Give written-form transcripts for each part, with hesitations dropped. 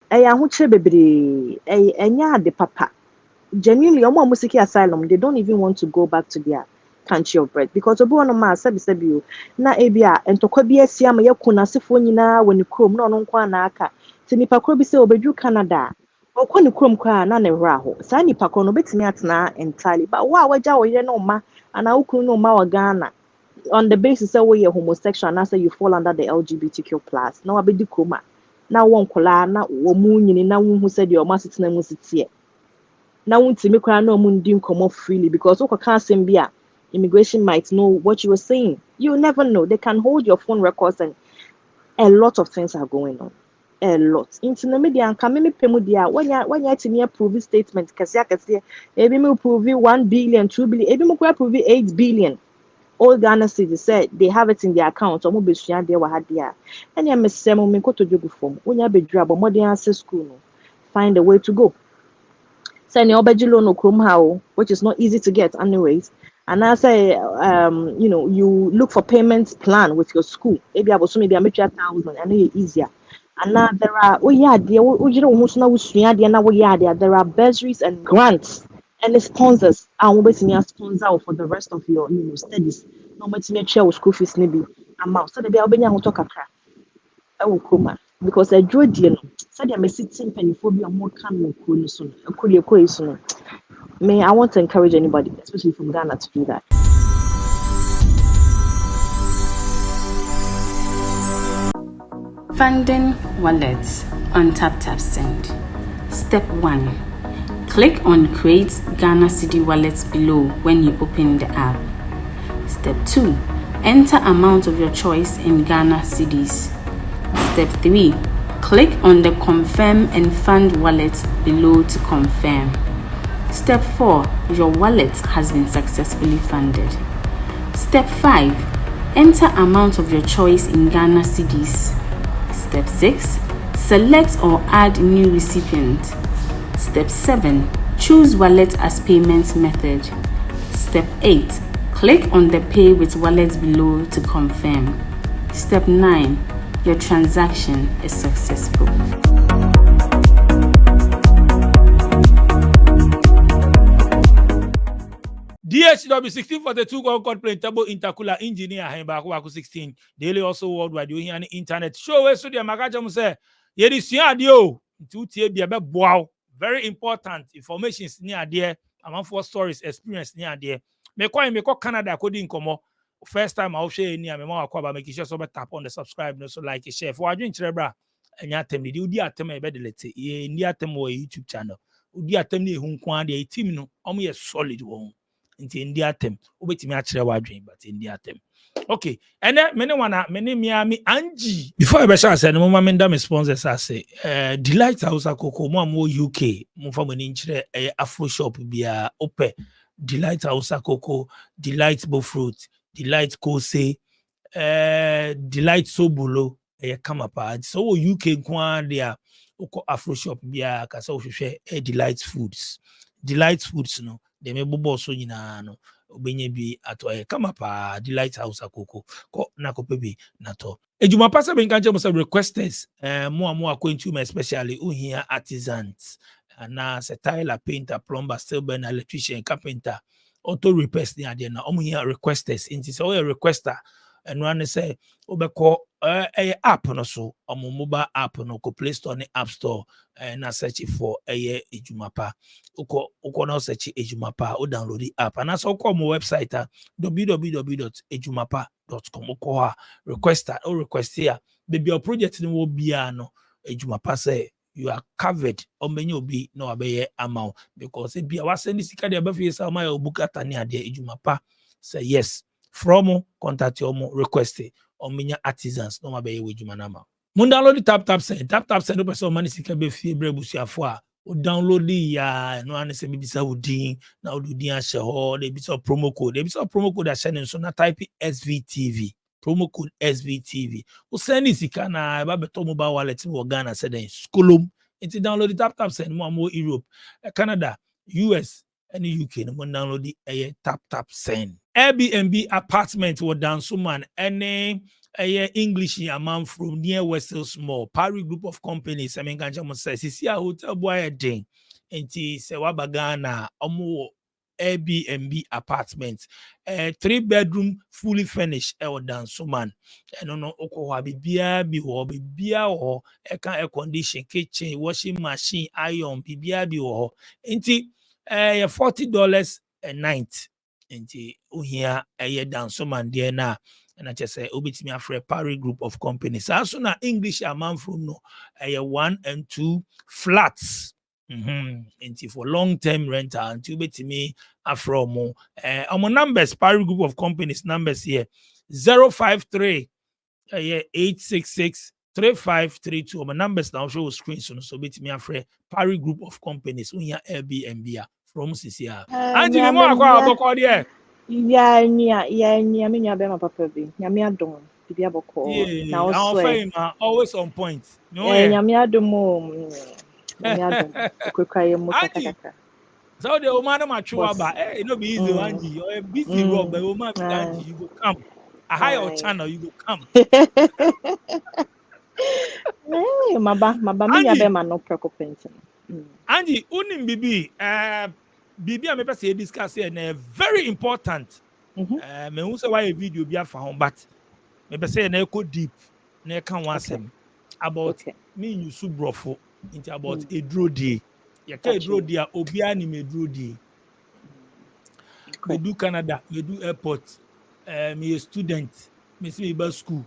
Eya ho kire bebre. Enya ade papa. Genuinely, omo musiki asylum, they don't even want to go back to their country of birth because obi ono ma sabi o na ebia entokwa bi asia ma yakuna sefo nyina woni krom na ono nkwa na aka ti nipa kro bi se obedru Canada okwa ne krom kwa na ne hra ho sa nipa kro no betimi atena entirely but wa waja wo yere no ma ana ukunu no ma wa Ghana on the basis that we are homosexual and say you fall under the LGBTQ plus na wabedi kroma na won kola na wo mu nyini na wo hu se de o ma setena mu sitie na wuntimi kwa na omu ndi nkomo freely because oko ka asem bia immigration might know what you were saying. You never know. They can hold your phone records and a lot of things are going on. A lot. Into the media and kameme pemu dia when you to me approve statement kasi ebi me approve 1 billion 2 billion ebi me approve 8 billion. All Ghana citizens said they have it in their account or mo besua dia wa ha dia. And ya mesemo me koto jogu form. Onya bedru abo modern access school no. Find a way to go. Send your loan or chrome how, which is not easy to get anyways. And I say, you look for payments plan with your school. Maybe I was maybe I make you 1,000 and it's easier. And now there are there are bursaries and grants and the sponsors are always in your sponsor for the rest of your studies. No matter make sure school fees maybe amount. So they be able to because I drew the said I'm sitting pennyphobia more can soon. May I want to encourage anybody, especially from Ghana, to do that. Funding wallets on TapTapSend. Step 1. Click on Create Ghana City Wallets below when you open the app. Step 2. Enter amount of your choice in Ghana cedis. Step 3. Click on the Confirm and Fund wallet below to confirm. Step 4. Your wallet has been successfully funded. Step 5. Enter amount of your choice in Ghana cedis. Step 6. Select or add new recipient. Step 7. Choose wallet as payment method. Step 8. Click on the Pay with Wallet below to confirm. Step 9. Your transaction is successful. DHW 1642 Concord Printable Intercooler Engineer Hembaku 16 daily also worldwide you hear on the internet show so the magaja mu say yeri sua ade o nti bia be boaw very important information near there among for stories experience near there me ko Canada ko di nkomo first time I share any me ma akwa ba make sure so be tap on the subscribe no so like share for adwen kire bra enya atem di udi atem e be delete ye ndi atem wo YouTube channel udi atem na ehun kwa de team no omo ye solid wo nti ndi atem obetimi a kire wadwen but ndi atem okay ene mene wana mene miami anji before I be sure say no mama menda me sponsors say Delight House Akoko mo am UK mo fa mani nkire Afro shop bia ope Delight House Akoko Delight Bo Fruit Delight Kose Delight Sobulo kama pa so UK kwa dia oko Afro shop bia ka so hwehwe Delight Foods no de me bobo so nyina no obenye bi ato kama pa Delight House Akoko ko na ko pebi na to ejuma pasa be nkan chemo say requesters mo akwentu especially uhia artisans na se tiler painter plumber steel burner electrician carpenter auto repairs ni ade na omo here requesters inti so we requester and one say obeko app no so omo mobile app no ko Play Store ni App Store na search for ejumapa uko na search ejumapa o download the app and so ko mo website www.ejumapa.com ko requester or request here baby your project ni wo bia no ejumapa say you are covered or many obi no abeye amount because if you are sending sika de be say my obukata ni ade ejumapa say yes from contact your request or many artisans no abeye ejuma na ma mun download the tap send person money sika be fie brebusuafo a o download ya no an say bibisa wudin na wudin a share ho de bi so promo code a share so na type SVTV promo code SVTV. O send sika na ba beto mobile wallet in Ghana said then skolom. It's download the tap send more Europe, Canada, US, and the UK. No download the tap send. Airbnb apartment or down suman any English in a man from near Western Small, Paris group of companies. I mean, Ganjamo says, see a hotel boy a ding, and tis a Wabagana, Omo Airbnb apartment, 3-bedroom, fully furnished, Eldan Suman, and no Okowa Bibia, Bibia, or air condition, kitchen, washing machine, iron, Bibia, or $40 a night. Nti uhia dan Suman there na and I just say obitimi afre Paris group of companies. Also na English amount from no 1 and 2 flats. Nti for long-term rental until obitimi afro mo numbers Paris group of companies numbers here 053 866 3532. My numbers now show screen so obitimi afre Paris group of companies unya Airbnb from CCR. Angie me mo akwa aboko there. Yeah, me bema papa bi. Nyame adom. Bibi aboko. Na Yeah, our also fame always on point. No, nyame adom o. Nyame adom. Okwekwa ye mu Angie, kakaka. so the woman ma chua Boss. ba. Hey, no be easy, Angie. You're a busy rob, but woman with Angie, you go come. A higher channel, you go come. Hey, maba me Angie, bema no preoccupation. Angie, unim bibi, bibi a me say discuss here, very important. Me who say why a video be a found, but me say na go deep, na can one sem about me you su brofo into about a draw day. Ya ka a draw day obi ani me draw day. Me do Canada, me do airport, me a student, me see me ba school,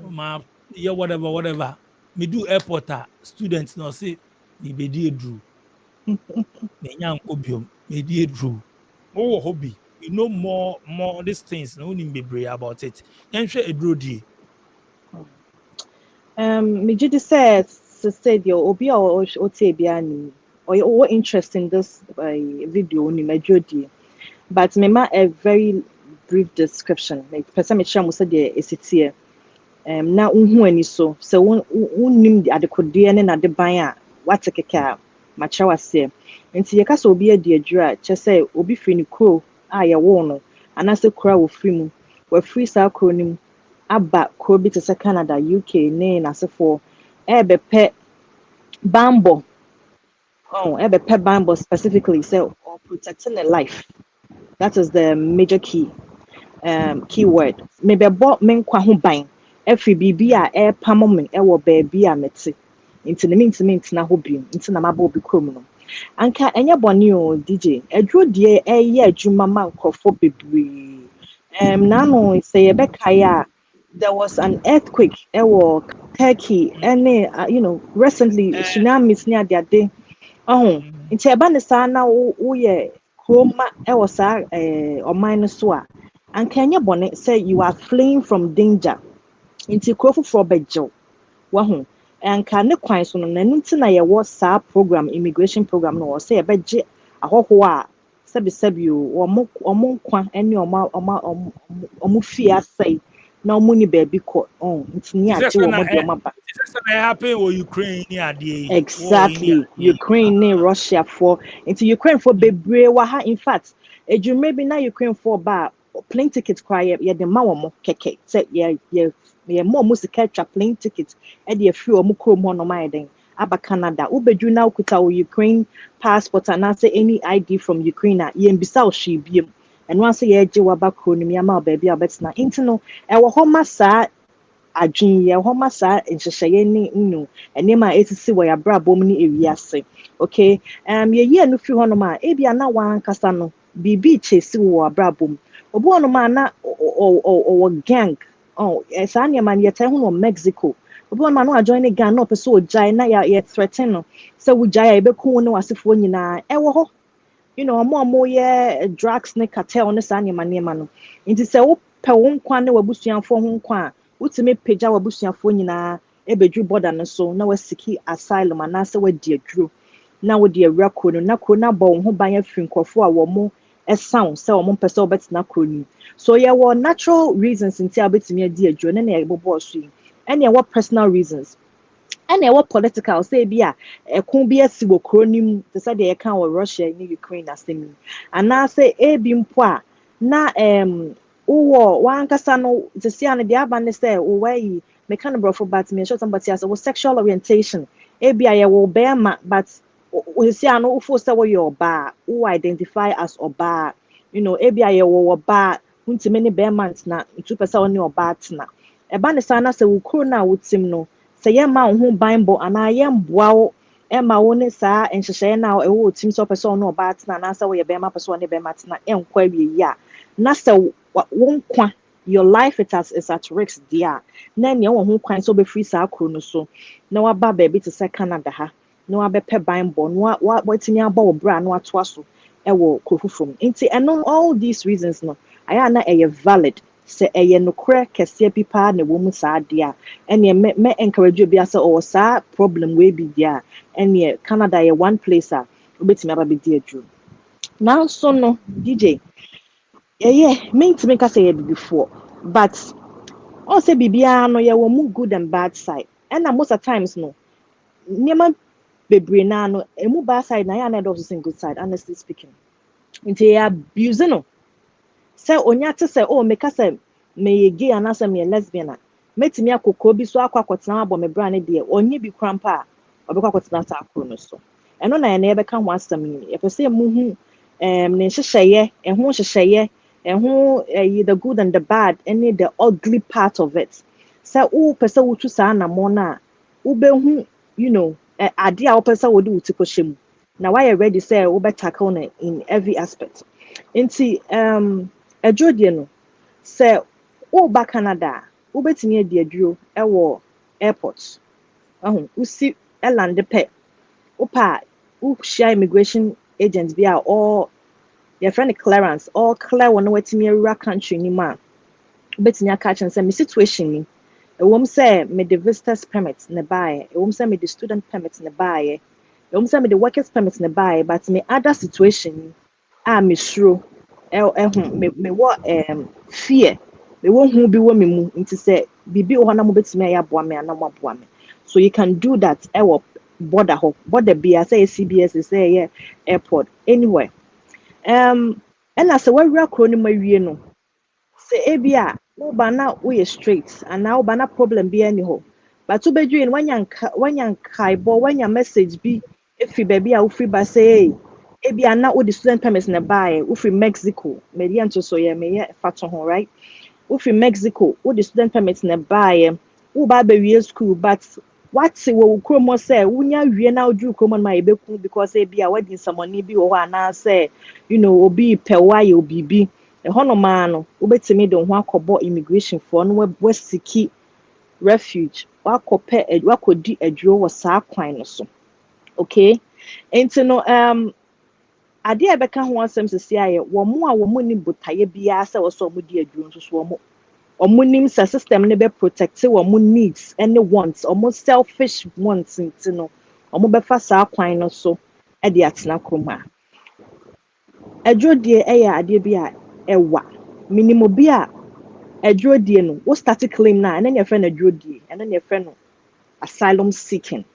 ma yeah whatever. Me do airport students no say me be di drew. Me nyam obiom, me di drew. Oh hobby. You know more these things, no need be brave about it. Yen share a draw day. Me just said your obi or ote or interest in this video ni majodi, but me ma a very brief description. Like person me share mo say the esitie. Na unhu ani so unnim adekode ne na de ban a wate keke a makyerɛ wase nti yɛka sɛ obi adi adwura a kyɛ sɛ obi firi ne kuro a yɛwo no anaasɛ kuro a wɔfiri mu wɔafiri saa kuro no mu aba kuro bi te sɛ Canada, UK ne n'asefoɔ ɛbɛpɛ bambɔ ɛbɛpɛ bambɔ specifically sɛ or protecting a life. That is the major keyword. Mebɛbɔ me nkwa ho ban every biribi a ɛpam me ɛwɔ baabi a mete nti ne mentimi ntena hɔ bio nti na maba obi kurom no anka ɛnyɛ bɔne o DJ adwuro deɛ ɛyɛ adwuma ma nkurɔfoɔ bebree naano sɛ yɛbɛkae a there was an earthquake ɛwɔ Turkey ɛne recently tsunamis ne adeade nti ɛba ne saa na woyɛ kuroma ɛwɔ saa ɔman no so a anka ɛnyɛ bɔne say you are fleeing from danger nti kuro foforɔ bɛgyew wahu anka ne kwan so no n'anim ti na yɛwɔ saa program immigration program no wɔ sɛ yɛbɛgye ahɔhoɔ a sɛbisɛbi o ɔmo nkwa ne ɔmo fie asɛe na ɔmo ni baabi kɔ nti ni agye wɔn de ɔmo aba. Happen with Ukraine exactly Ukraine ne Russia for nti Ukraine for bebree wɔ ha in fact edwuma bi na Ukraine for ba plane ticket kwa yɛde ma wɔn kɛkɛ sɛ yɛ mo ɔmo sika atwa plane ticket ɛde afiri ɔmo kurom hɔ nom ayɛ den aba Canada wobɛduru na okuta wɔ Ukraine passport anaasɛ any ID from Ukraine a yɛmbisa ɔhwee biem ɛno ase yɛgye waba kuro no miama baabi a ɔbɛtena nti no ɛwɔ hɔ ma saa adwene yɛ hɔ ma saa nhyehyɛeɛ ne nneɛma a ɛsisi wɔ yɛabrabɔ mu ne ewiase okay yɛyie no firi hɔ nom a ebia na wankasa no biribi kyesi wɔ abrabɔ mu obi hɔ nom a na ɔwɔ gang saa nneɛma no yɛtaa ho wɔ Mexico obi hɔ nom a na wajoin ne gang na ɔpɛ sɛ ɔgyae na yɛ threaten no sɛ wogyae a yɛbɛku wo ne w'asefoɔ nyinaa ɛwɔ hɔ ɔmo yɛ drugs ne cartel ne saa nneɛma no nti sɛ wopɛ wo nkwa ne w'abusuafoɔ ho nkwa a wotumi pagya w'abusuafoɔ nyinaa ɛbɛduru border no so na wasiki asylum anaasɛ wadi adwuro na wode awura kuro no na kuro no abɔ wo ho ban afiri nkurɔfoɔ a wɔn ɛsaw sɛ wɔn mpɛ sɛ wɔbɛtena kuro no so yɛwɔ natural reasons nti a wobɛtumi adi adwuro ne na yɛbɛbɔ so yi ɛna yɛwɔ personal reasons ɛna yɛwɔ political sɛ bi a ɛko bi asi wɔ kuro no mu te sɛ deɛ yɛka wɔ Russia ne Ukraine asɛm yi anaasɛ ebi mpo a na one kasano to see an the abandon say way me kind of brofo but me show somebody as sexual orientation ebi I will bear but we see an awful say your bar who identify as oba ebi I will bar unti many bear months na 2% on your bat na e ba ne sana se wo kro na wotim no se ye ma wo ho bible ana ye mboa wo e ma wo ne saa enhyehyɛ na e wo tim so person no bat na na se wo ye bear ma person ne bear mat na enkwa wie ya na se wo nkwa your life is at risk there na ne wo ho kwan so be free saa kro no so na wa ba baby to say Canada ha na wa be pe bible no wa timi aba wo bra na ato aso e wo kro fufum nti eno all these reasons no aya na e valid se eye nokre kese bi pa na wo mu saa de a ene me encourage bi ase o saa problem we bi dia ene Canada ye one place a obetimi aba bi di adru now so no DJ me ntimi ka say before but all say bibia no ye wo mu good and bad side and most of times no niema bebre na no emu bad side na ya na do so good side honestly speaking nti ya abuse no say onya te say oh make say me gay and say me lesbian a metimi akokro bi so akwakotena abo me bra ne de onye bi krampa a obekwakwotena ta akro no so eno na ye beka ho asem ni e pese mu hu ne hyehyeye ho hyehyeye ho the good and the bad any the ugly part of it say o pese wo tu sa na mo na wo be hu ade a wo pese wo de utiko hyem na why you ready say wo be tackle na in every aspect nti adwodie no say wo ba Canada wo betimi adi aduro wo airport usi land pe opa wo share immigration agents bi a or your friend clearance or clear one wetimi awura country ni ma betimi aka chen say me situation ni ewom say me the visitors permit ne buy ewom say me the student permit ne buy ewom say me the workers permit ne buy but me other situation me sure me what fear me won hu bi wo me mu nti say bibi o na mo betimi ya boa me na mo boa me so you can do that border bia say CBS say airport anywhere and as a wawura kro ni mawie no say ebia no ba na we straight and now ba na problem bi any ho but to be doing wanya kaibo wanya message bi efi baby a ufi ba say ebia na wo the student permit na buy ufi Mexico median to so ye me fato ho right ufi Mexico wo the student permit na buy wo ba wie school but what wo kromo say wunya wie na odru kromo ma ebeku because ebia wedding ceremony bi wo na say obi pewa obi bi hono ma no obetimi de ho akobo immigration for no wasiki refuge wakodi aduro wo saa kwan no so okay enti no ade e beka ho asem sisi aye wo mo a wo mo ni botaye bia se wo so mo di aduro nso so wo mo nim sa system ne be protect wo mo needs and wants or mo selfish wants enti no mo be fa saa kwan no so e de atena kroma adrodie ade bi a ewa minimum bi a adrodie no wo start claim na and then your friend adrodie and then your friend asylum seeking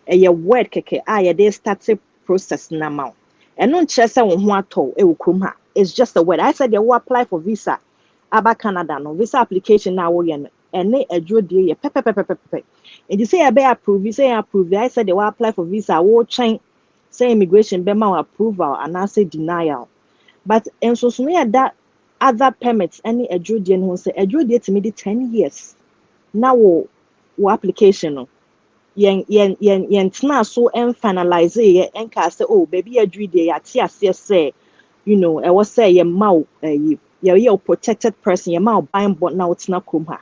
word keke a they start process na ma and no nkyere se wo ho ato e wo krom ha it's just a word I said you apply for visa aba Canada no visa application na wo ye no ene adrodie ye pepepepepepe and you say you be approve I said you apply for visa wo chen say immigration be ma approval and I say denial but enso so no that other permits any adrodie no say adrodie to me the 10 years now wo application no yen tena so and finalize ye enka say oh baby adrodie ya ti ase say e was say ye ma ye protected person ye ma bind but now it's na krom ha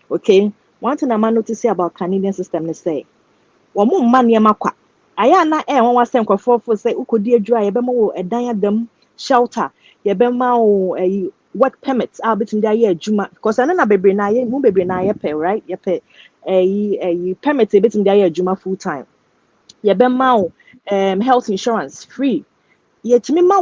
okay one thing I notice about Canadian system is say wo mo man ye makwa aya na won wasem kwafofo say ukodi adura ye be mo edan adam shelter ye be ma work permits betim da ye adwuma because na bebre na ye mu bebre na ye pay right ye pay permit betim da ye adwuma full time ye be ma health insurance free ye timi ma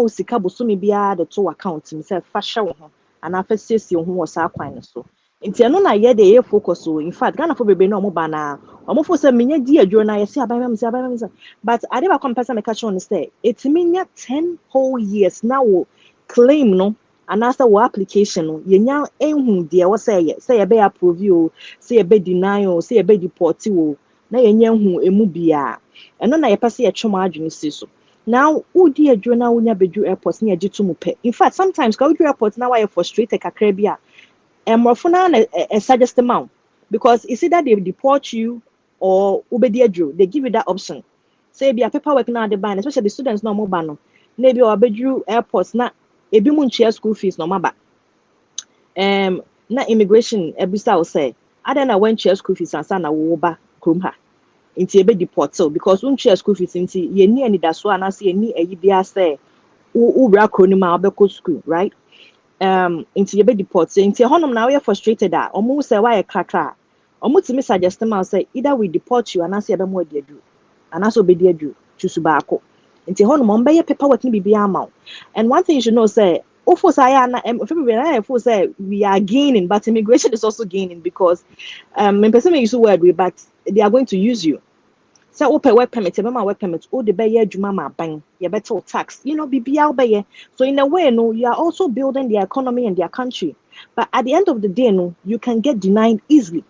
usika bosomi bia de to account mi say fa hye wo ho ana fa siesie wo ho wo sa kwan no so nti eno na ye de ye focus o in fact Ghana for bebre na omo ba na omo fo say menya di adwo na ye say aban me but ade ba compare me catch on say etimi nya 10 whole years now claim no and after what application you now enhu deɛ wɔ say be approve you, say be deny you, say be deport you, na yɛnya hu emu bia ɛno na yɛpɛ sɛ yɛtwe mo adwene si so. Now wodi adwuro na wonya bedru airport na yɛgye to mu pɛ. In fact sometimes ka wodi airport na wayɛ frustrated kakra bi a mmorɔfo na suggest ma wo, because it's either they deport you or ubedi adwuro. They give you that option. Say be a paperwork na de ban, especially the students no mo ba no. Na bi obedru airport na ebi mu ntua school fees no maba. Na immigration ebisa wo say ada na when share school fees ansa na wo ba krom ha nti ebe deport so because un share school fees nti ye ni ani da so anase ye ni ayi bia say wo bra kro ni ma obeko school, right? Nti ye be deport so nti honom na we frustrated a omo say why krakra omo timi suggest ma say either we deport you anase ebe mo adi adu anase obedi adu chusu ba ako nti honom on be ye paperwork ni bibia ama. And one thing you should know say say we are gaining, but immigration is also gaining because person may use the word, but they are going to use you. So open work permit, work permit, oh the bay juma ma bang, you better tax, BBL. So in a way, no, you are also building the economy and their country. But at the end of the day, no, you can get denied easily.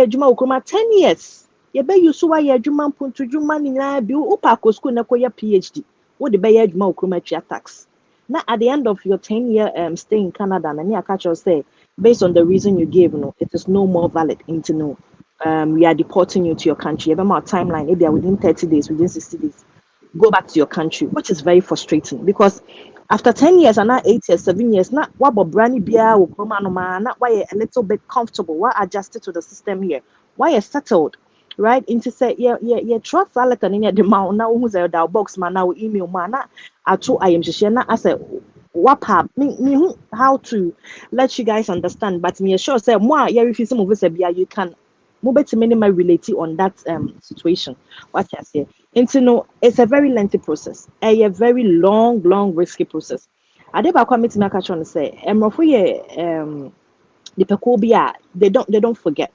Juma 10 years. You bet you so why juma puntu juma ni na bi upa ko school na ko ya PhD. What the bay juma tax. Now, at the end of your 10-year stay in Canada, and I catch you say, based on the reason you gave, it is no more valid. We are deporting you to your country. Even more timeline, maybe within 30 days, within 60 days, go back to your country, which is very frustrating because after 10 years and now 8 years, 7 years, not what about brandy beer or not why a little bit comfortable, why adjusted to the system here, why are settled. Right into say yeah trust wallet and in the mount now who's a box man now email man I am shishena I said wapa me how to let you guys understand, but me sure say more yeah if you some of us you can move to minimal relate on that situation. What I say into no it's a very lengthy process, a very long risky process. I did about committee make a say the pekobia they don't forget.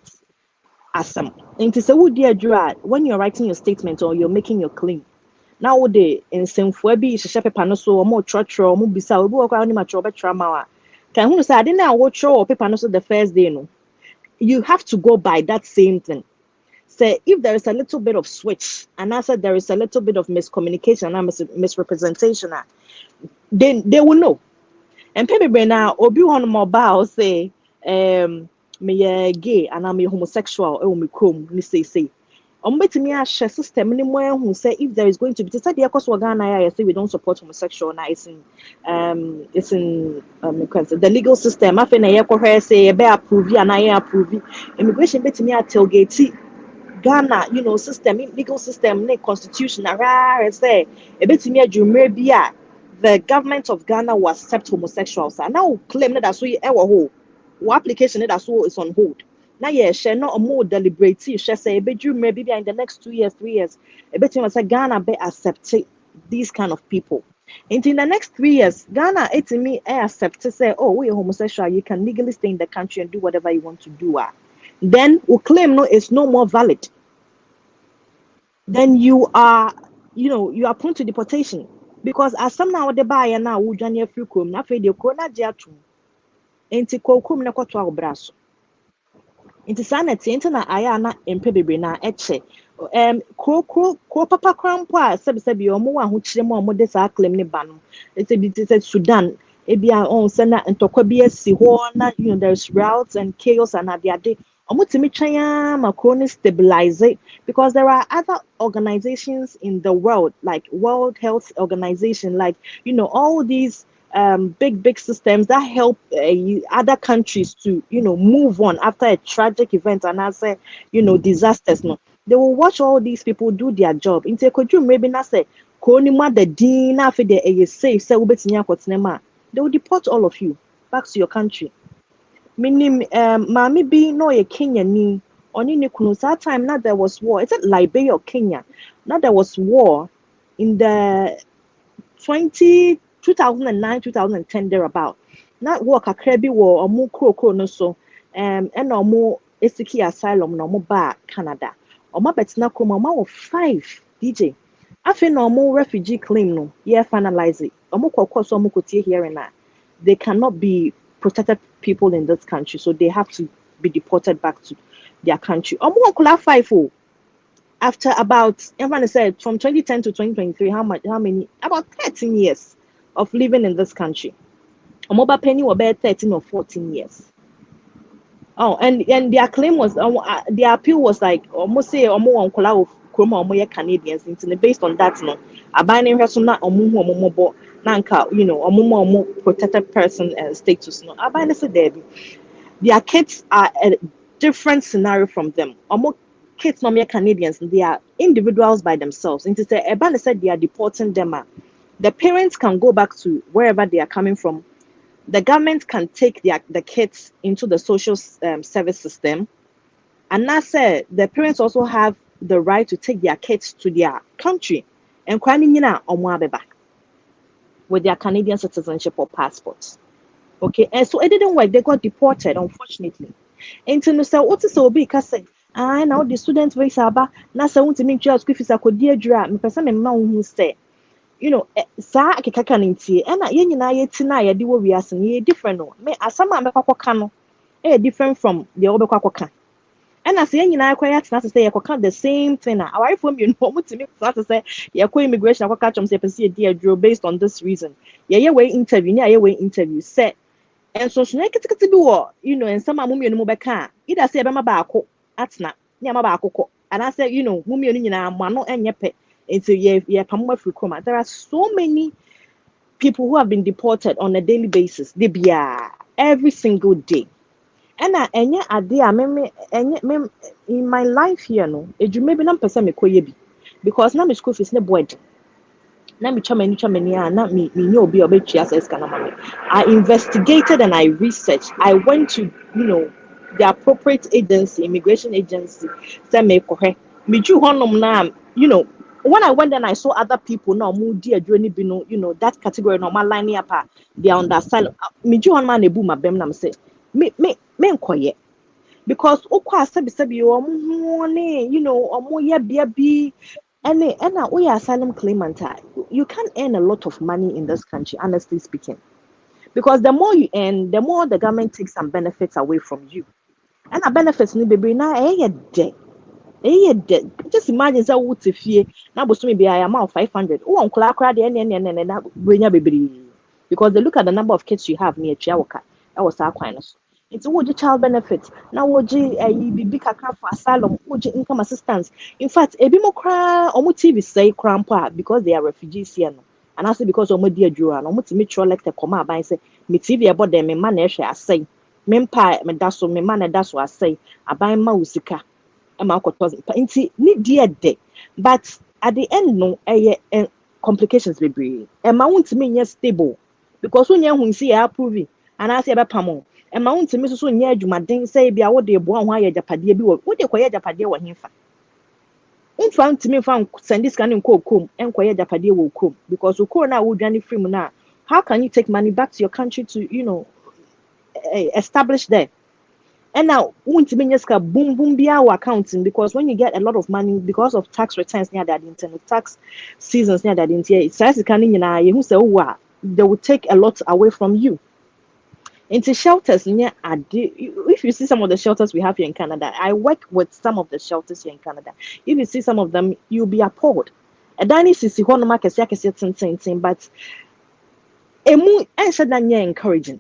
Asam. Into say would dear when you're writing your statement or you're making your claim. Now the in some bi hyehyɛ paper no so or trotro mo bisa obi wo kwa ni ma tro betra ma wa. Can who say I didn't wo tro paper no so the first day no. You have to go by that same thing. Say if there is a little bit of switch and I said there is a little bit of miscommunication and misrepresentation, then they will know. And people now obi on mobile say me gay and I'm a homosexual or me chrome ni say me a share system ni mo who say if there is going to be said the cause Ghana say we don't support homosexual now it's in the legal system I feel na say be approve and I approve immigration me a tailgate Ghana system legal system ne constitution say me a jumre bia the government of Ghana will accept homosexuals and now claim that so application that so is on hold. Now share not a more deliberate share say maybe in the next 2 years, 3 years, say Ghana be accept these kind of people. And in the next 3 years, Ghana accept to say, oh, we're homosexual, you can legally stay in the country and do whatever you want to do. Then we claim no, it's no more valid. Then you are prone to deportation. Because as some now the buyer now would join your free crew, not for the corona jatu. Enti kokum na kwato abraso nti sanity enti na aya na empe bebre na eche ko papa krampo a sebi omo wa ho kire mo omo de sa claim ne ba no enti bi te Sudan ebia on se na ntokwa bi asi ho na there's routes and chaos and ade omo timi twan ma ko ne stabilize it because there are other organizations in the world like World Health Organization like all these big systems that help other countries to move on after a tragic event and as disasters. No, they will watch all these people do their job. Could you maybe not say the dean after they safe say they will deport all of you back to your country. Meaning Mami be no a Kenya ni only that time now there was war. Is it Liberia or Kenya? Now there was war in the 2009, 2010 thereabout. Not work a crabby war or more crow no so and no more esiki asylum no more back Canada. Or my betina kuma 5 DJ. After normal refugee claim no, yeah, finalize it. Hearing that they cannot be protected people in this country, so they have to be deported back to their country. Five after about everyone said from 2010 to 2023, how many about 13 years of living in this country. Omoba penny were about 13 or 14 years. Oh, and their claim was their appeal was like almost say omo onkola of kroma omo ye Canadians into based on that no abandon person na omo bo nanka omo protected person status no abandon say there their kids are a different scenario from them. Omo kids no mere Canadians, they are individuals by themselves. Into say abandon said they are deporting them. The parents can go back to wherever they are coming from. The government can take the kids into the social service system, and now say the parents also have the right to take their kids to their country and with their Canadian citizenship or passports. Okay, and so it didn't work. They got deported, unfortunately. And to say what is so big, I say, I now the students visa aba. Now say want to make sure school fees are could dear dra. Me person me mama who say saa akekaka no ntie ɛna yɛn nyinaa yɛti na yɛde wɔ wiase no yɛ different no me asɛm a mɛkɔ akɔka no ɛyɛ different from deɛ wɔbɛkɔ akɔka ɛna sɛ yɛn nyinaa kɔ yɛatena ase sɛ yɛkɔka the same thing a awarefoɔ mmienu wɔn tumi tena ase sɛ yɛkɔ immigration akɔka kyɛm sɛ yɛpɛ sɛ yɛdi aduro based on this reason yɛyɛ wei interview ne ayɛ wei interview sɛ nsonsonoe ketekete bi wɔ nsɛm a mo mmienu mo bɛka a either sɛ yɛbɛma baako atena ne ama baako kɔ anaasɛ mo mmienu nyinaa mo ano ɛnyɛ pɛ. There are so many people who have been deported on a daily basis. They be every single day. And any idea, in my life here, no, maybe not person me koyebi because now my school fees ne board. Now me chamani na me know be obechi as kana. I investigated and I researched. I went to the appropriate agency, immigration agency. Say me kohe. Me ju honom na when I went and I saw other people now moody a journey bino, that category normal lining up, they are on the asylum. Me ju on man a boom a bem nam say me quiet because okwa sabi omo ye bi and we are asylum claimant. You can't earn a lot of money in this country, honestly speaking, because the more you earn, the more the government takes some benefits away from you, and the benefits ni baby na dead. Just imagine say what if you now be I amount 500. Oh, uncle akra de na brenya bebre. Because they look at the number of kids you have near Chiawoka. That was our kind. It's what child benefits. Now what big kakra for asylum, what income assistance. In fact, a bit more cry or TV say crampa because they are refugees here. And also because of my dear Drew and almost make sure like the comma by say me TV about them, me man I say. Mempa me that's me man that's what I say. I buy my usika. But at the end no complications be brave won't mean stable because when you see approving and I say about pamo won't miss so near jumadin say be a what they born why your japadia be what they quiet japadia or him found to me found send this kind of comb and quiet japadia will come because you call now would any free now how can you take money back to your country to establish there. And now, won't mean just boom boom be our accounting because when you get a lot of money because of tax returns near that internet tax seasons near that internet, it says who say oh they will take a lot away from you. Into shelters near if you see some of the shelters we have here in Canada, I work with some of the shelters here in Canada. If you see some of them, you'll be appalled. A dining sisi one market but emu and said that encouraging.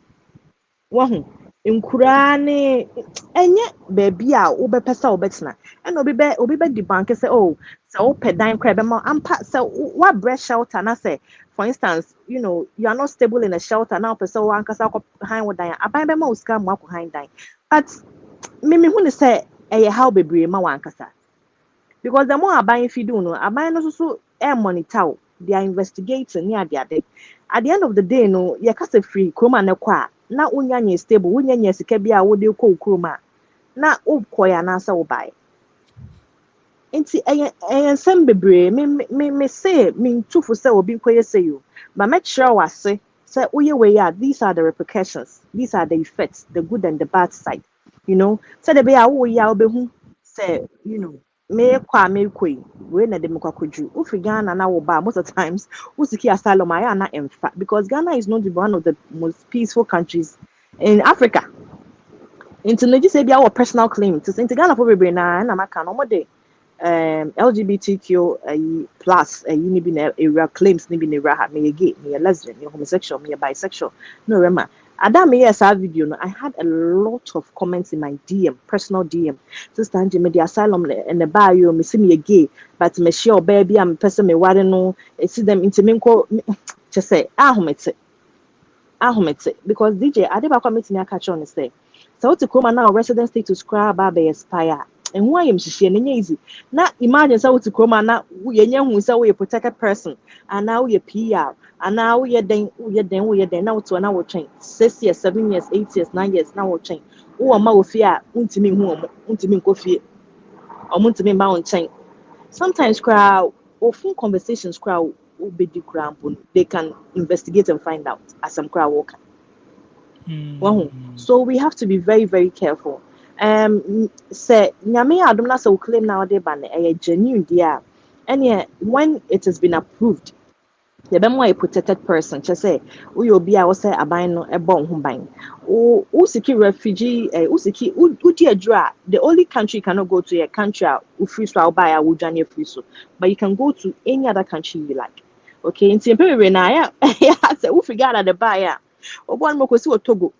Wahoo. Nkura ne enye baby a wobɛpɛ sɛ wobɛtena ɛna obi bɛ di bank say oh sɛ wopɛ dan kora bɛma ampa sɛ wabrɛ shelter na say for instance you are not stable in a shelter now wopɛ sɛ wankasa akɔ han wo dan aban bɛma wo sika mu akɔ han dan but me hu ne sɛ ɛyɛ how bebree ma wankasa because the more aban fi do no aban no so monitor they are investigating near ade at the end of the day no yɛkasa free kroma ne kɔ a na unyanye stable unyanye sika bia wo de kɔ kroma na ukɔ na sa wo bai nti ensem bebre me say me ntufo say obi koye say you but make sure wase say uye we ya these are the repercussions these are the effects the good and the bad side say the be a wo ya obehu say me kwa me koi we na dem kwa koju ufi Ghana na wo ba most of the times usiki asylum aya na emfa because Ghana is not one of the most peaceful countries in Africa. Into no just say be our personal claim to into Ghana for bebre na maka no mo de LGBTQ plus ni bi na area claims ni bi na area ha me gay me lesbian me homosexual me bisexual no rema Adam yes our video no I had a lot of comments in my DM personal DM sister Angie me the asylum and the bio me see me gay but me share baby am person me ware no see them into me ko just say ahomete because DJ Adeba committee me catch on say so to come now resident status cry ba be expire and who I am she na easy na imagine so to come na we nya hu say we protected person and now we PR and now we den now to na we train 6 years 7 years 8 years 9 years now we train wo ma wo fie a untimi hu omo untimi nko fie omo untimi ma on train sometimes crowd or phone conversations crowd will be the ground they can investigate and find out as some crowd walk. So we have to be very, very careful. Say nyame adom na say claim now they ban a genuine dia. And yeah, when it has been approved, the bemo a protected person, just say we will be our say aban no e bon ho ban. O usiki refugee usiki udi adra the only country you cannot go to a country u free so buy a wudwane free so but you can go to any other country you like. Okay, in temporary na ya say we figure out the buy ya. Obo mo kwesi Togo.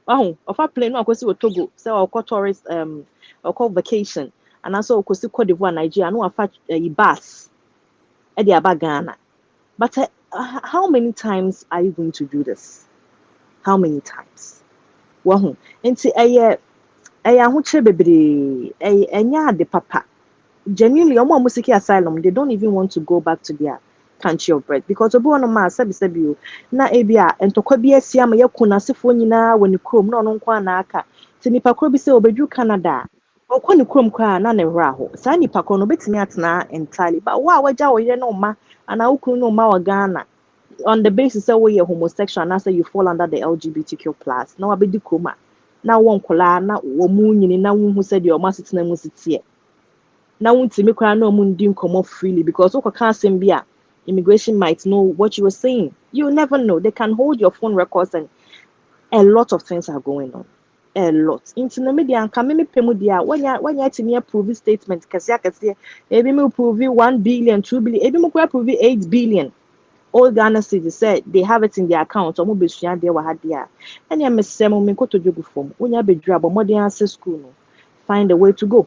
Ofa plane no kwesi Togo say o tourist or vacation and also kwesi Cote d'Ivoire Nigeria no afa bus e dey aba Ghana. But how many times are you going to do this? How many times? Wahu. Nti eye ahoche bebre enya ade papa. Genuinely, omo musiki asylum, they don't even want to go back to their country of birth because obi ono ma sabi o na ebia entokwa bi asia ma yakuna sefo nyina woni krom na ono nkwa na aka. Ti nipa kro bi se obedwu Canada. Okwa ni krom kwa na ne hra ho. Sa nipa kro no betimi atena entirely. But wa waja wo ye no ma ana ukunu no ma wa Ghana on the basis that we are homosexual and say you fall under the LGBTQ plus. Now abedi kroma. Na won kola na wo mu nyini na wo hu se de o ma setena mu sitie. Na wuntimi kra na omu ndi nkomo freely because okaka asem bia immigration might know what you were saying. You never know. They can hold your phone records and a lot of things are going on. A lot. Into the media and come me pemu dia when you to me approve statement kasi ebi me approve 1 billion 2 billion ebi me approve 8 billion. All Ghana cities said they have it in their account or mo besua dia wa ha dia. And ya mesemo me ko to jogu form. Onya bedura but modern access school no. Find a way to go.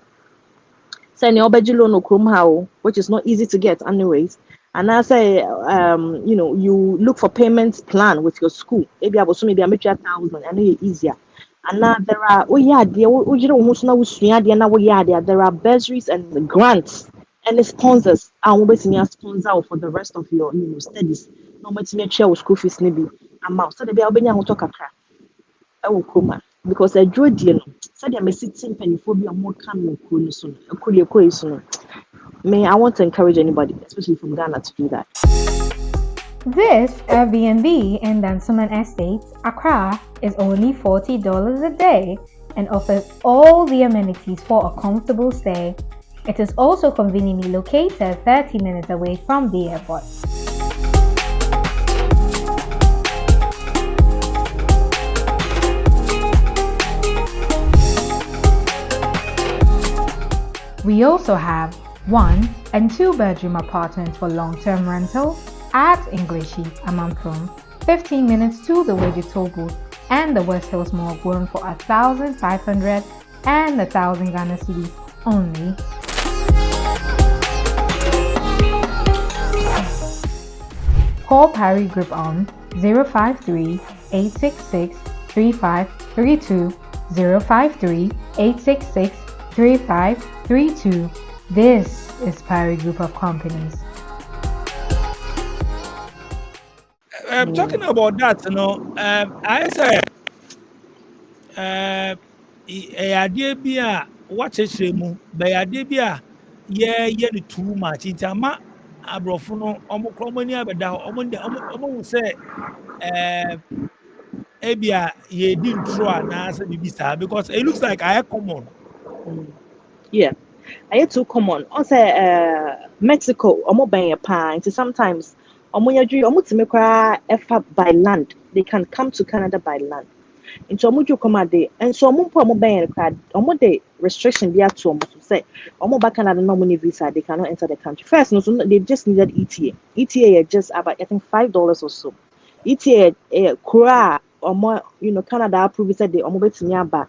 Send your loan no krum how which is not easy to get anyways. And I say, you look for payments plan with your school. Maybe I was maybe I make you 1,000. I know it's easier. And now there are there are bursaries and grants and sponsors. And we sponsor for the rest of your studies. No matter make sure school fees maybe amount. So they be able to talk because I drew deal. So they may sit in pennyphobia more coming soon. I want to encourage anybody, especially from Ghana, to do that. This Airbnb in Dansoman Estates, Accra, is only $40 a day and offers all the amenities for a comfortable stay. It is also conveniently located 30 minutes away from the airport. We also have 1 and 2 bedroom apartments for long-term rental at Ingleshi, Amamprum, 15 minutes to the Togo and the West Hills Mall going for 1,500 and 1,000 Ghana cedis only. Call Parry Group on 053-866-3532, 053-866-3532. This is Parry Group of Companies. Talking about that, I say, idea be a watch a shame, by idea be a too much. It's a ma abrofuno, omocromonia, but down, say, Abia, ye didn't try and answer the visa because it looks like I common. Yeah. I too common. Also, Mexico, omo ben pa. Sometimes, omo yadri, omo timekra efa by land. They can come to Canada by land. Into omo ju come ade, and so omo po omo ben crowd. Omo de restriction be at omo to say omo back Canada no money visa. They cannot enter the country. First, no, so they just needed ETA. ETA is just about I think $5 or so. ETA kura omo Canada approved said they omo betimi aba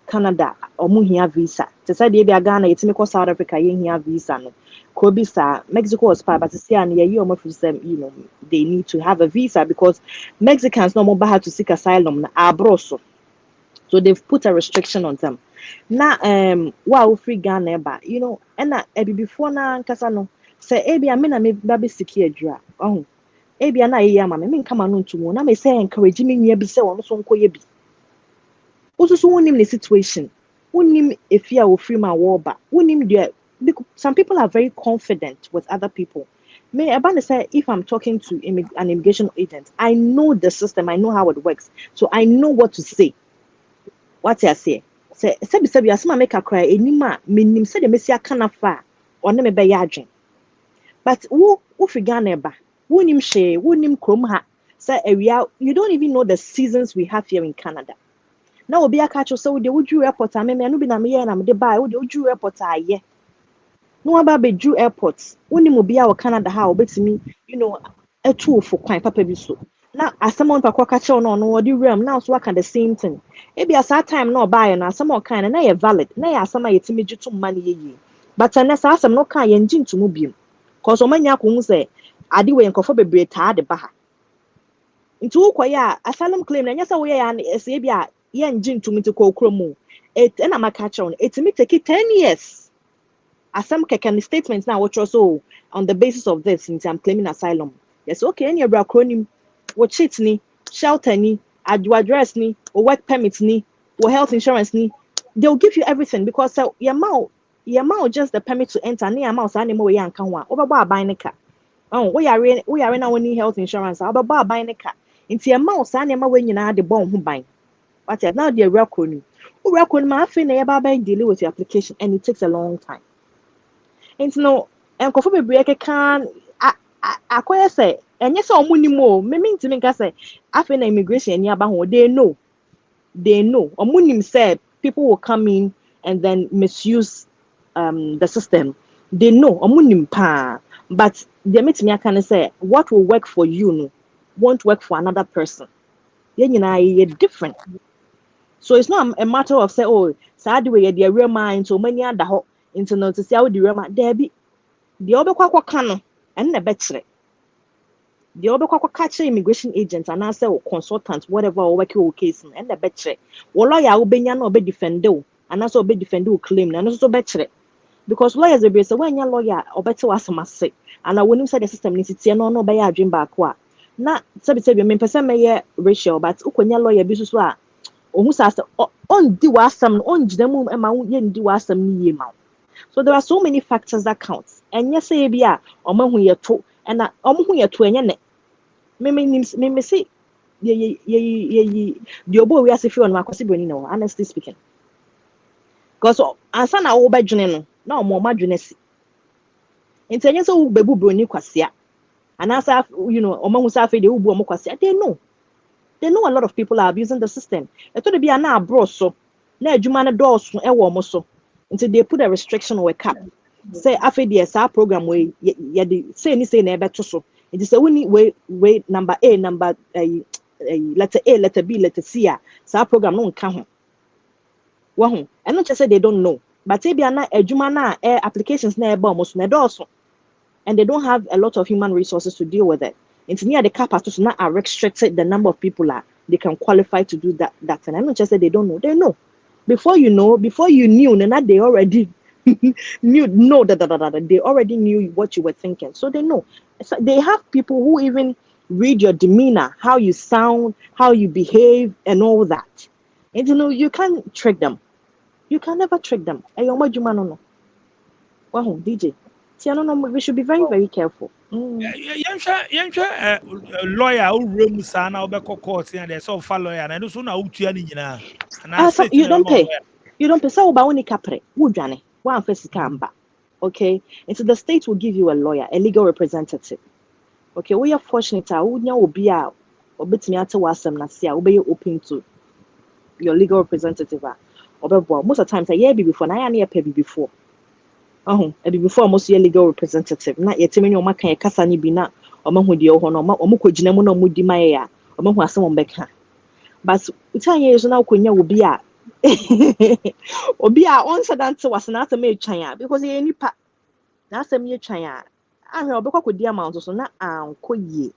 Canada omo hia visa. Te said they be Ghana yetimi ko South Africa ye hia visa no. Ko bisa Mexico was part but see and ye omo for them they need to have a visa because Mexicans no more have to seek asylum na abroso. So they've put a restriction on them. Now wow free Ghana ba and ebi before na nkasa no say ebi amena me baby siki adura. Oh ebi na ye ama me nka ma no ntumo na me say encourage me nya bi say wono so nkoye bi also wonim the situation wonim efia wo free ma wo ba wonim there because some people are very confident with other people. Me about say if I'm talking to an immigration agent, I know the system, I know how it works, so I know what to say. What I say sebi asema make a cry enima menim say the mesia kana fa or ne me be yadwen but wo figure ba wonim she wonim krom ha say area you don't even know the seasons we have here in Canada. Now obi aka cho say we dey Uju airport ame me anu bi na me ye na me dey buy we dey Uju airport aye no aba be Uju airport wonim obi a wo Canada ha obetimi etu for kwan papa bi so na asem pa kwa ka che no odi realm now so aka the same thing ebi asa time no buy na asem o kan na ye valid na ye asem a yetimi gitu mma ne ye but na sa asem no kan ye njintu mu biem cause o manya ko hu say ade we nkofo bebre taa de ba ha nti ukoya asylum claim na nyasa we ya na ese ebi a ye njintu mu ti ko okromu na maka che no etimi take 10 years asem keken statements na what so on the basis of this since I'm claiming asylum. Yes, okay, any acronym, what cheat ni, shelter ni, address ni, or work permit ni, or health insurance ni, they'll give you everything because your amount just the permit to enter, ni amount anymore yan can one over bar buying a car. Oh, we are in our new health insurance, over bar buying a car. Into your mouth, anima when you know the bomb who buying. But now the acronym. Who acronym my fin by dealing with your application and it takes a long time. And no, and coffee break can akwaya say enye say omunimo me mean to me ka say afi na immigration ni aba ho they know omunim say people will come in and then misuse the system. They know omunim pa but they meet me can say what will work for you no won't work for another person. Then you different. So it's not a matter of say oh sad way the real mind so many other ho into no to say how the real mind there be the obekwa kan and the betre. The obekwa catch immigration agents and answer or consultants, whatever or work your case and the betre. Or lawyer will be no be defend and also be defend claim and also betre. Because lawyers will be say when your lawyer or better was must say and I wouldn't say the system needs to no by a dream back wa. Na sabi me person may ratio but ukonya lawyer be so a who says on di wasam on jidemu ema yen di wasam ni ye ma. So there are so many factors that count. And yes, say be a omo hu ye to and omo hu ye to enye ne. Me say ye the obo we asefi on makosi boni no honestly speaking. Because ansa na wo badwene no na omo madwene si. Ntenye so wo bebu broni kwasia. And as omo hu sa afi de wo bu omo kwasia they know a lot of people are abusing the system. E to de bia na abro so na adwuma ne dooso e wo omo so. Until they put a restriction or a cap. Say after the SR program way say ni say na beto so. It is a way number A, number letter A, letter B, letter C. SR program no nka ho. Wo and not just say they don't know. But they be na adwuma na applications na eba almost na dooso. And they don't have a lot of human resources to deal with it. It's near the cap to not restricted the number of people they can qualify to do that. And I'm not just say they don't know. They know. Before you knew, they already knew that they already knew what you were thinking. So they know. So they have people who even read your demeanor, how you sound, how you behave, and all that. And you can't trick them. You can never trick them. No. Wow, DJ. See, we should be very, very careful. Lawyer who room sana obeko court and there's so far lawyer and so na utua ni nyina. You don't pay. You don't pay. So ba woni kapre. Wudwane. one first kamba. Okay, and so the state will give you a lawyer, a legal representative. Okay, we are fortunate. Unya will be a bit me at wasam na see. Will be open to your legal representative. Most of the times, a year before, na ya pay before. Before most year legal representative. Na yet many o maka kasa ni bi na omo hu de ho no omo kogina mu na omo di maye ya omo hu asem ombeka. But utan ye so na konya obi a obi a on sadante was na asem e twan a because ye nipa na asem ye twan a ahwe obekwa kodi amount so na ankoye.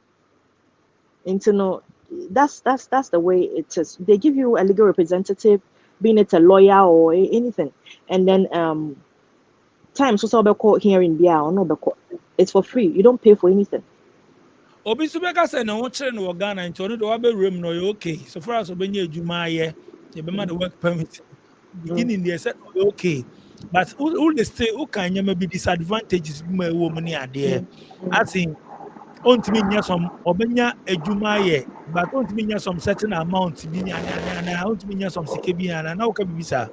Into no, that's the way it is. They give you a legal representative, being it a lawyer or anything, and then time so court hearing or no court. It's for free. You don't pay for anything. Obi subeka say no chere no Ghana nti ono do wa be room no you okay. So far as obenya adwuma ye, they be the work permit. Beginning they said okay. But all the stay who can you maybe disadvantages be my woman ade. I think ontimi nya some obenya adwuma ye, but ontimi nya some certain amount bi na ontimi nya some sike bi na wo ka bibisa.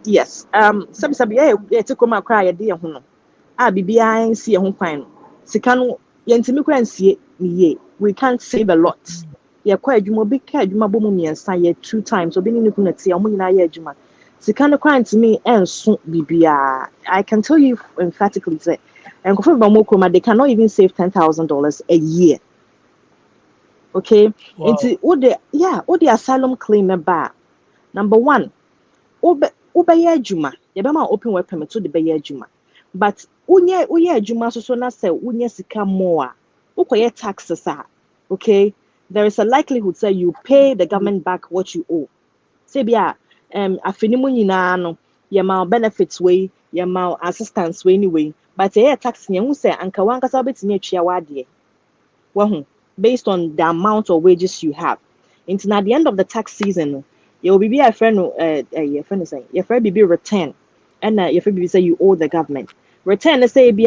Yes. Sabi yeah to come cry de ho no. Bibia nsi e ho kwan no. Sika no yentimi kwa nsie ni ye. We can't save a lot. Ye kwa adwuma bi ka adwuma bo mu miensa ye 2 times obi ni ne kuna tie omo nyina ye adwuma. Sika no kwa ntimi enso bibia. I can tell you emphatically say and they cannot even save $10,000 a year. Okay, Wow. into the asylum claim ba. Number one, ubeye juma. Yebema open work permit to the beye juma. But uye juma so na say unye sika more. Ukoye taxes okay. There is a likelihood say you pay the government back what you owe. Say bia afinimu nyina no yema benefits way yema assistance way anyway. But tax nyehu say anka wankasa betimi atwa wade. Wahu based on the amount of wages you have. Until at the end of the tax season, you will be a friend, your friend is saying, your friend be return, and your friend be say you owe the government. Return, say, be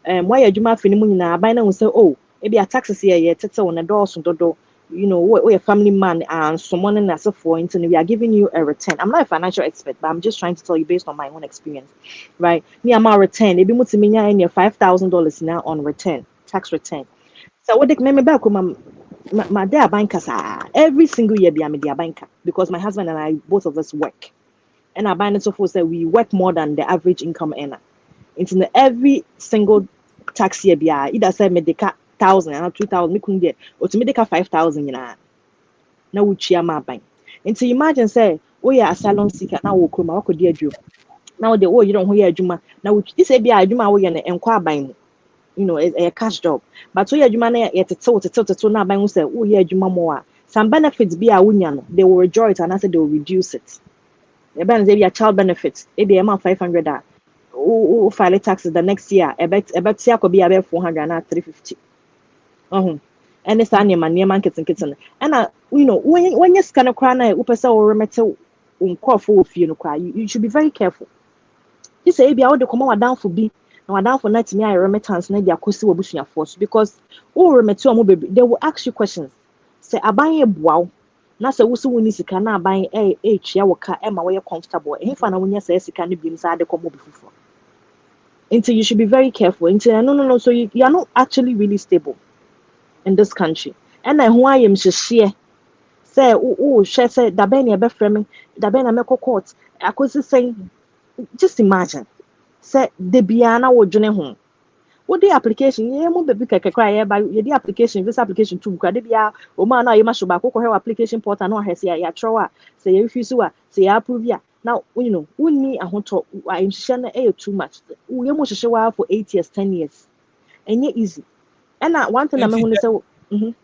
why you ma finimu na by now say, oh, maybe a taxes here, yeah, tete on the door, so do, you know, what a family man and someone in as a for internet, we are giving you a return. I'm not a financial expert, but I'm just trying to tell you based on my own experience, right? Me, I'm a return, maybe mutiminya in your $5,000 now on return, tax return. So what they me back my dear bankers every single year be a banker because my husband and I both of us work. And our bank so forth say we work more than the average income earner. Into every single tax year be either say me deka 1,000 and 2,000 me couldn't get or to me deka 5,000 now we cheer my bank. Into imagine say oh yeah asylum seeker now we come what could you now the oh you don't hear juma now this be a juma we na enquire bank you know, a cash job. But so you man yet to now by say, oh yeah, you more. Some benefits be a union, they will enjoy it and I said they will reduce it. The benefits be a child benefits, maybe amount 500 file taxes the next year, a bet could be about 400 and 350. And it's an near man kitchen. And you know, when you scan a crown, upesa or metal call for you cry, you should be very careful. You say, be out the come down for be. Now, down for night me, I remittance na dia kosi obusuya force because oh remit you baby, they will ask you questions. Say abaneboa na say wo so woni sika na aban chia wo ka e ma wo comfortable. E fa na wonya say sika no bim sa de komo bi fufu. Until you should be very careful. Until no. So you are not actually really stable in this country. And then who I am share. Say share say da ben e be frame, da ben na me court. Akosi say just imagine. Say the biana wo dwene ho what the application ye mo baby kakra ye ba ye the application visa application to kra de bia o ma na ye ma shoba ko ko application portal na ha say ya throw a say you refuse wa say ya approve ya now you know unni ahoto I am share na too much we mo hwehwe wa for 8 years 10 years enye easy and one thing I'm going to say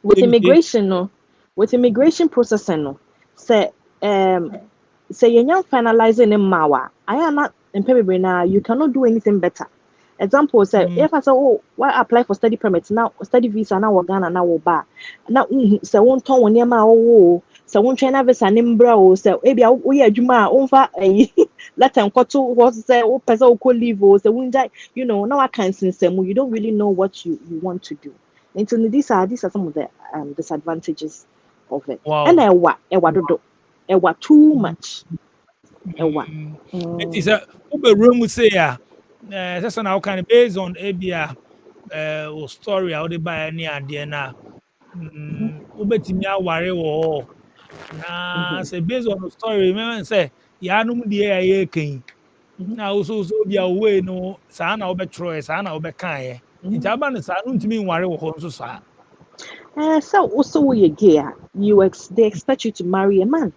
with immigration no with immigration processing no say you're not finalizing in mawa I am not in na you cannot do anything better. Example say if I say oh why apply for study permit now study visa now we Ghana now we ba now say won ton won niam oh say won train visa nimbra oh say e bia wo ye adwuma a wonfa let am kwato what say o pesa o ko leave oh say won you know now I can sinsem you don't really know what you want to do. And so these are some of the disadvantages of it. Wow. And ewa dodo ewa too much. Ewa. It is a Uber room would say, that's an outcome based on ABA or story out by any idea now. Uber Timia worry or na say based on the story, remember say, Yanum the air king. Now also so be away no sana obe troy sana obe kan in Japan sa no ntimi nware wo ho nso sa. So also we gay, they expect you to marry a man.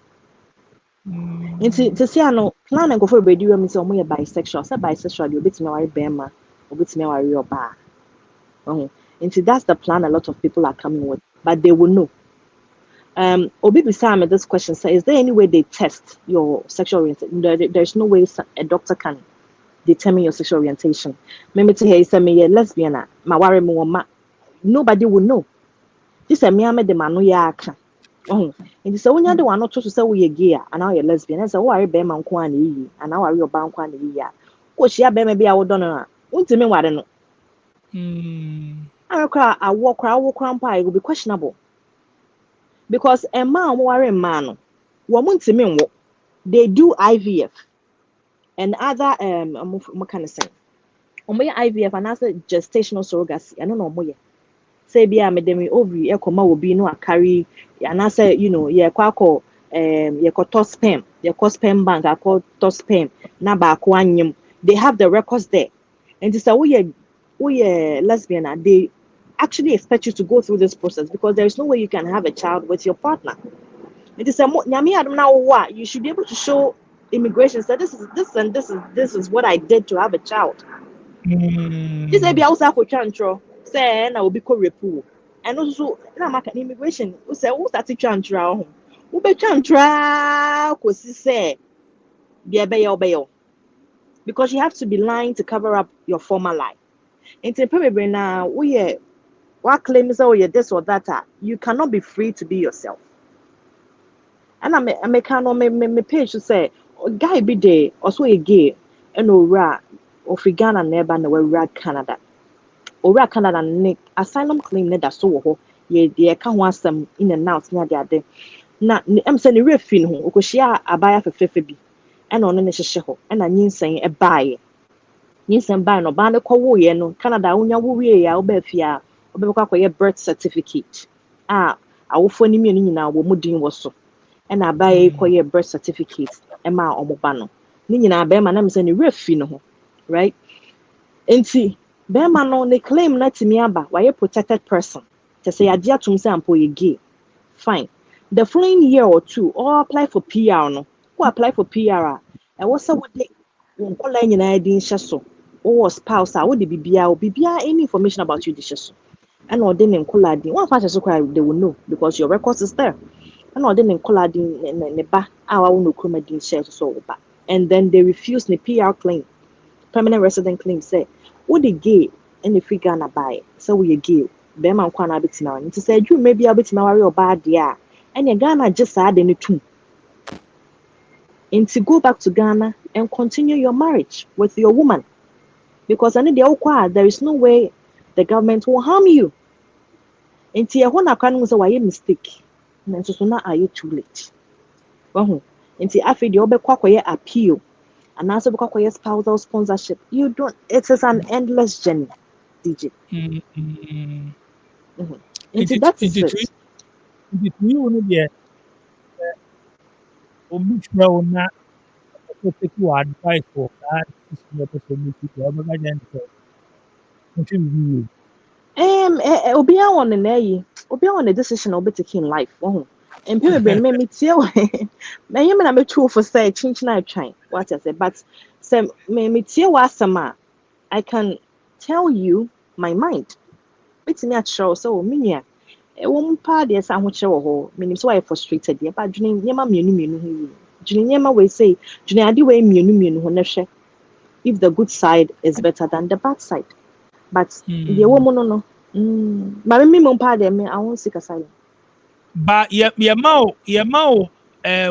To say no plan and go for a baby when say omo bisexual. Say bisexual you bit me worry bema, or bit me worry oba. That's the plan a lot of people are coming with, but they will know. Obi beside this question say, is there any way they test your sexual orientation? There's no way a doctor can determine your sexual orientation. Maybe to hear say me a lesbian, ma worry mo ma. Nobody will know. This a me ame the man no ya aka. Nti sɛ wonya de wano to so sɛ woyɛ gay a anaa woyɛ lesbian ɛsɛ sɛ woware bɛrima nko a na ɛyi anaa ware ɔbaa nko a na ɛyi a wohyia bɛrima bi a wodɔ no a wontumi ware no koraa awo koraa mpo a it will be questionable because ɛmaa a wɔware mmaa no wɔn ntumi nwo they do IVF and other mo kind of thing wɔn yɛ IVF anaasɛ gestational surrogacy ɛno na wɔn yɛ. Say be a medemi ovary ekoma obi no carry and I say ye kwako ye koto sperm ye ko sperm bank akọ to sperm na ba ko anyim they have the records there and it's a we lesbian they actually expect you to go through this process because there is no way you can have a child with your partner. It is a nyame adom na wo you should be able to show immigration so this is what I did to have a child. This be also for chantro say na obi ko repu and also na maka immigration we say we start chantro ho we be chantra ko si say be be because you have to be lying to cover up your former life. Into probably now we what claims say this or that you cannot be free to be yourself. And I can me page to say guy be there also a gay and ora of Ghana never na we Canada. Over Canada ne asylum claim ne da so wo ho ye ka ho asem in and out na de ade na em se ne refin ho okohia abaya fefefe bi e na ono ne hyehye ho e na nyinsen e baaye nyinsen baa no ba ne kwowo ye no Canada unya wo wie ya oba afia oba kwakoye birth certificate awofo ni mienu nyina wo mudin wo so e na abaya koye birth certificate e ma omoba no ni nyina ba ma na me se ne refin ho right enti Bema no they claim na timi aba why a protected person. To say adia tum say ampo ye gay. Fine. The following year or two, or apply for PR no. Who apply for PR? And what's what they won call line na din hyeso. Or spouse would the bibia any information about you the hyeso. And or then in call din. One fashion so they will know because your records is there. And or then in call din ne ba our no kuma din share so ba. And then they refuse the PR claim. Permanent resident claim say what the gay and the free Ghana buy so we gay bema nkwana betina wani to say you maybe a betina worry or bad there and your Ghana just add any two and to go back to Ghana and continue your marriage with your woman because there is no way the government will harm you and your one akwan say why mistake and so now are you too late and after the obekwa appeal and also because spousal sponsorship, you don't. It is an endless journey, DJ. That's it. You only there. Which will not take you advice for that. Obi on the nay, obi on the decision obi taking life. And people bring me tell me you mean true for say change na trying what I say but say me tell wasama I can tell you my mind. It's me at show so minia e wo mpa de sa ho kire wo ho menim so I frustrated dey but dwene nyema mienu ho dwene nyema we say dwene ade we mienu ho na hwe if the good side is better than the bad side but the woman no but me mpa de me I won't seek asylum. But your mouth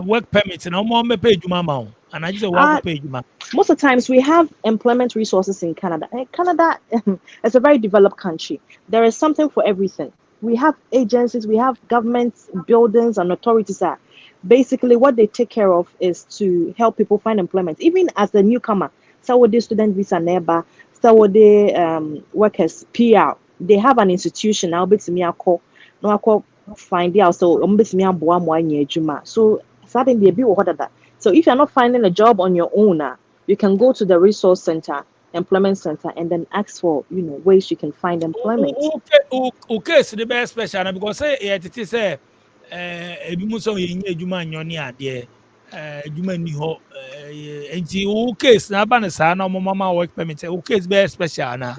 work permit and more me pay you mama and I just work pay you ma. Most of the times we have employment resources in Canada. Canada is a very developed country. There is something for everything. We have agencies, we have governments, buildings, and authorities. basically what they take care of is to help people find employment, even as a newcomer. So with the student visa neighbor, so with the workers PR, they have an institution now. Bit me a call, no I call find out. So bit me a boa juma. So starting the be what that. So if you're not finding a job on your own, you can go to the resource center, employment center, and then ask for ways you can find employment. Okay, so the best special because say it is say ebi mu so yin adwuma nyone ade adwuma ni ho enti o case na ba na sa na mama work permit o case be special na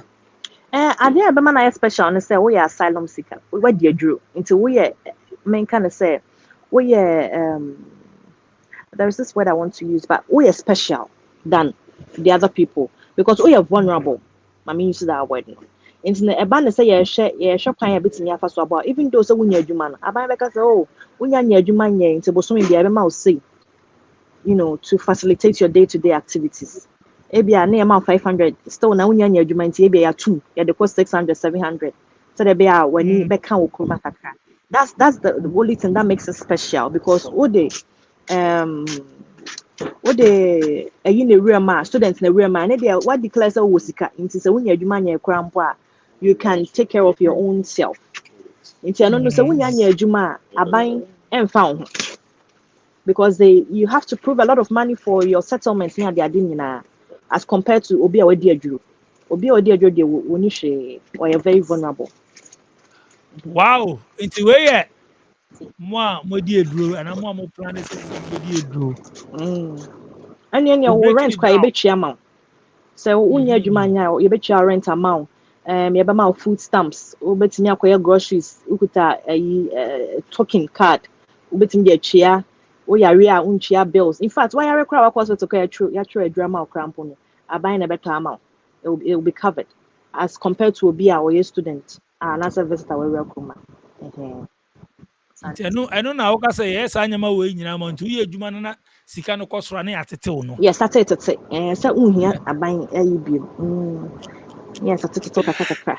Ade be man na special no say we asylum seeker we dey aduro nti we men kind of say we there's this word I want to use, but we are special than the other people because we are vulnerable. I mean, use that word. Into a band say, yeah, shop kind of bit in your first about even though so when you're human, I buy because oh, when you're human, yeah, into Bosumi, be able to say, to facilitate your day to day activities. Maybe a near amount 500, still now when you're human, maybe a 2, yeah, the cost 600, 700. So they be when you back can that's the only thing that makes it special because what they what the in the real man students in the real man what declares a wasika into say when you're man you can take care of your own self into no so when you're juma aban and found because you have to prove a lot of money for your settlement near the adin as compared to obi awadi adru they or you're very vulnerable. wow into where mo di eduro and mo plan this mo di eduro and then your rent quite a bit amount so when you're juma you bet your rent amount you have food stamps ubetimi akoya groceries ukuta token card ubetimi dey chia we yare a unchia bills in fact why yare crowd akwa so to koya true ya true drama or crampo no abai na better amount it will be covered as compared to obi a student and as a visitor we welcome. I know now ka say yes anyama we nyina ma ntu ye adwuma na sika no kosoro na atetew no yes atete say unhia aban ayi bio yes atete to kaka.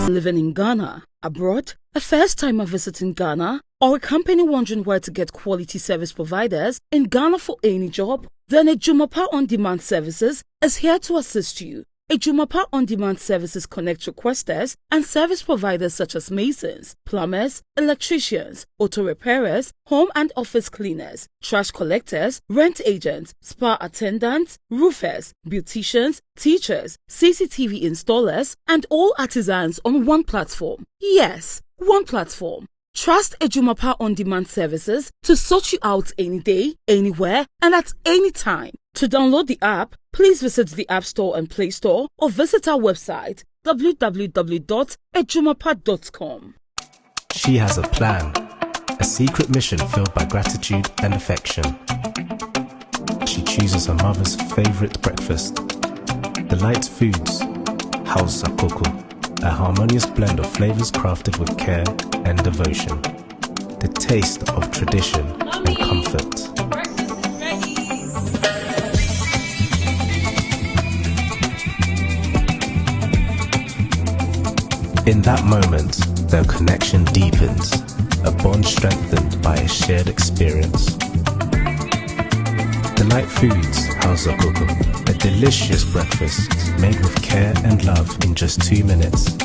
Living in Ghana, abroad, a first-timer visiting Ghana, or a company wondering where to get quality service providers in Ghana for any job, then Ejumapa On Demand Services is here to assist you. Ejumapa On Demand Services connect requesters and service providers such as masons, plumbers, electricians, auto repairers, home and office cleaners, trash collectors, rent agents, spa attendants, roofers, beauticians, teachers, CCTV installers, and all artisans on one platform. Yes, one platform. Trust Ejumapa On Demand Services to sort you out any day, anywhere, and at any time. To download the app, please visit the App Store and Play Store or visit our website www.ejumapa.com. She has a plan, a secret mission filled by gratitude and affection. She chooses her mother's favorite breakfast, Delight Foods, House Sakoko, a harmonious blend of flavors crafted with care and devotion. The taste of tradition and comfort. In that moment, their connection deepens, a bond strengthened by a shared experience. Delight Foods House Sakoko, a delicious breakfast made with care and love in just 2 minutes.